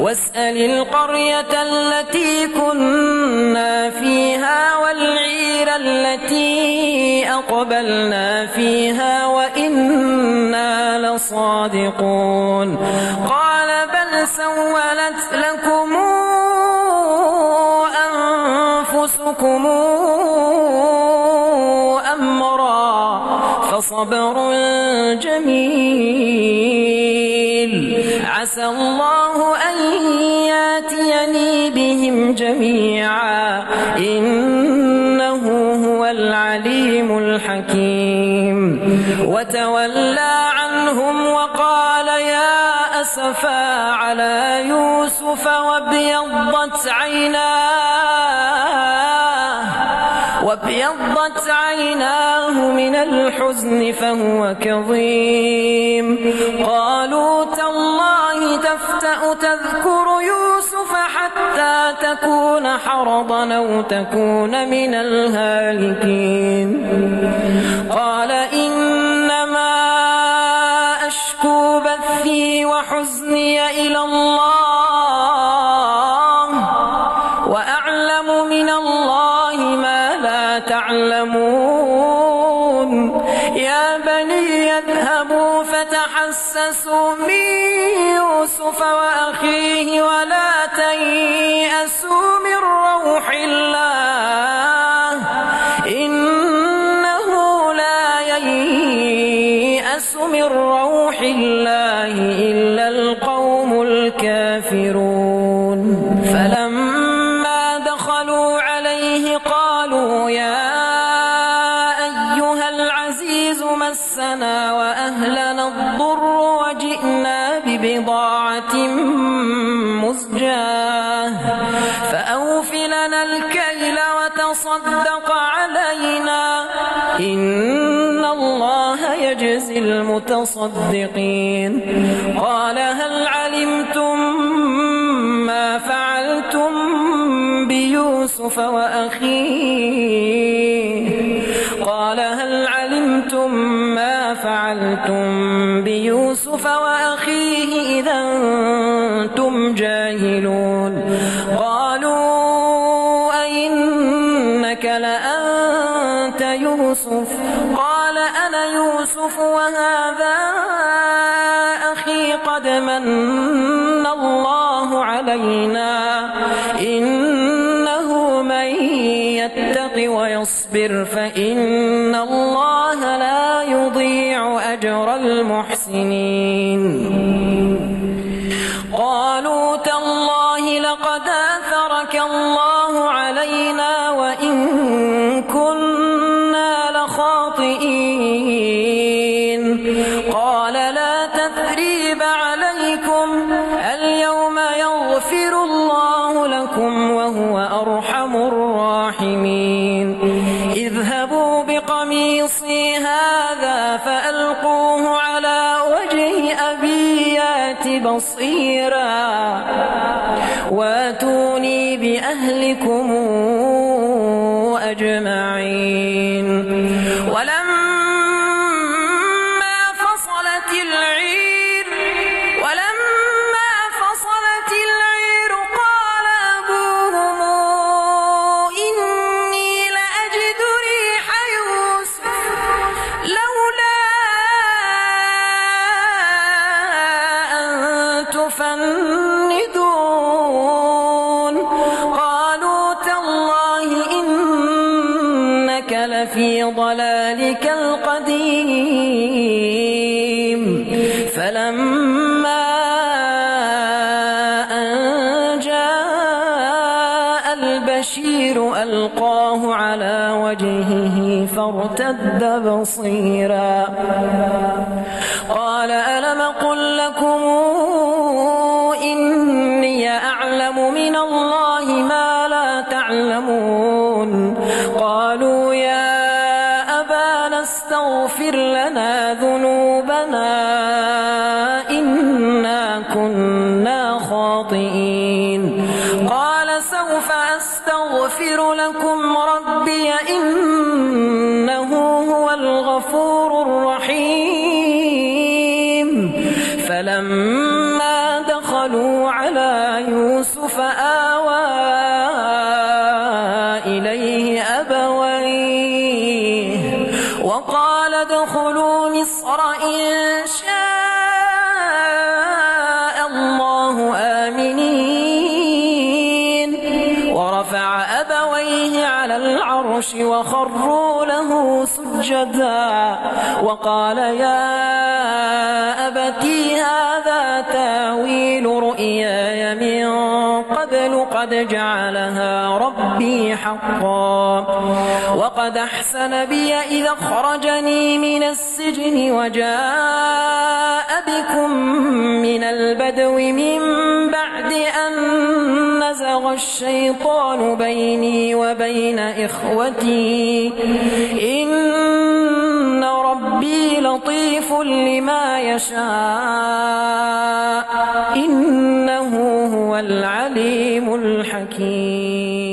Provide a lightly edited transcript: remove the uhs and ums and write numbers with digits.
واسأل القرية التي كنا فيها والعير التي أقبلنا فيها وإنا لصادقون قال بل سولت لكم أنفسكم أمرا فصبر جميل عسى الله أن ياتيني بهم جميعا إنه هو العليم الحكيم وتولى عنهم وقال يا أسفا على يوسف وابيضت عيناه من الحزن فهو كظيم قالوا تالله تفتأ تذكر يوسف حتى تكون حرضا أو تكون من الهالكين قال إنما أشكو بثي وحزني إلى الله وأعلم من الله ما لا تعلمون يا بني يذهبوا فتحسسوا من يوسف وأخيه ولا تيأسوا من روح الله إنه لا ييأس من روح الله إلا القوم الكافرون فلما دخلوا عليه قالوا يا أيها العزيز مسنا وأهلنا الضر وجئنا ببضاعة مزجاة فأوف لنا الكيل وتصدق علينا إن الله يجزي المتصدقين قال هل علمتم ما فعلتم بيوسف وأخيه قال هل علمتم ما فعلتم بيوسف وأخيه إذا أنتم جاهلون قالوا أئنك لأنت يوسف قال أنا يوسف وهذا أخي قد من الله علينا إنه من يتق ويصبر فإن الله لا يضيع أجر المحسنين قالوا تالله لقد آثرك الله علينا وإن كنا لخاطئين قال لا تثريب عليكم اليوم يغفر الله لكم وهو أرحم الراحمين اذهبوا بقميصي هذا فألقوه على وجه أبي يات بصيرا واتوني بأهلكم أجمعين ولما فصلت العير قال أبوهم إني لأجد ريح يوسف لولا أن تفندون قالوا تالله إنك لفي ضلالك القديم فلما أن جاء البشير ألقاه على وجهه فارتد بصيرا قال ألم قل لكم إني أعلم من الله ما لا تعلمون قالوا يا أبانا استغفر لنا ذنوبنا إنا كنا خاطئين قال سوف أستغفر لكم ربي إنه هو الغفور الرحيم فلما دخلوا على يوسف آوى إليه أبويه وقال ادخلوا مصر إن شاء الله آمنين ورفع أبويه على العرش وخروا له سجدا وقال يا أبتي هذا تاويل رؤياي من قبل قد جعلها ربي حقا وقد أحسن بي إذا أخرجني من السجن وجاء بكم من البدو من بعد أن نزغ الشيطان بيني وبين إخوتي إن ربي لطيف لما يشاء إنه هو العليم الحكيم.